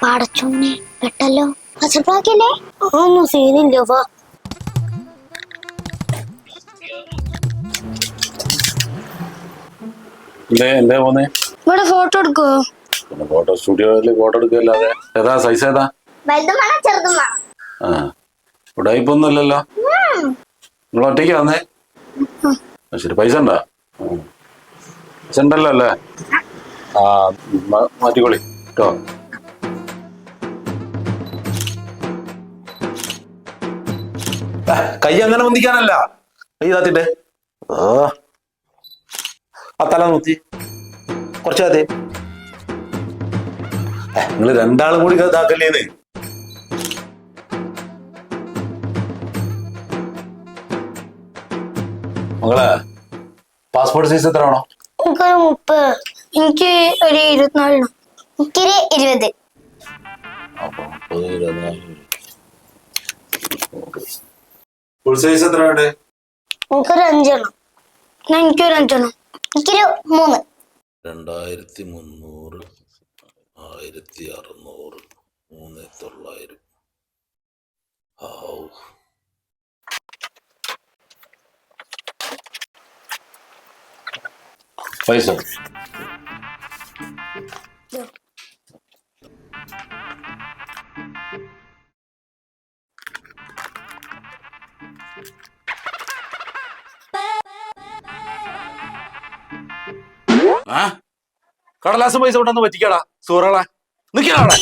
പാടച്ചോനെ പെട്ടല്ലോ. അസപ്പാക്കില്ലേ ഒന്നും സീനില്ല. വാ ഇവിടെ ഫോട്ടോ എടുക്കോ? ഫോട്ടോ സ്റ്റുഡിയോയില് ഫോട്ടോ എടുക്കല്ലാതെ ഏതാ സൈസ് ഏതാ? ഇവിടെ ഇപ്പൊ ഒന്നുമില്ലല്ലോ. നിങ്ങൾ ഒറ്റയ്ക്ക് വന്നേ? ശരി, പൈസ ഉണ്ടോ? പൈസ ഉണ്ടല്ലോ അല്ലേ? ആ മാറ്റിക്കോളി കേട്ടോ. കൈ അങ്ങനെ മുന്തിക്കാനല്ല, കൈ താത്തിട്ടെ. ആ തല നൂത്തി കുറച്ചാതെ. നിങ്ങള് രണ്ടാളും കൂടി ഇതാക്കല്ലേന്ന്. മകളെ പാസ്പോർട്ട് സൈസ് എത്ര ആണോ? എനിക്കൊരു 30. എനിക്ക് ഒരു 24. എനിക്കൊരു 20. ഫുൾ സൈസ് എത്ര ഉണ്ട്? എനിക്കൊരു 5 എണ്ണം. എനിക്കൊരു 5 എണ്ണം. എനിക്കൊരു 3. 2300, 1600, 3900. പൈസ കടലാസം പൈസ കൊണ്ടൊന്ന് പറ്റിക്കാടാ സൂറളെ. നിൽക്കണ അവിടെ.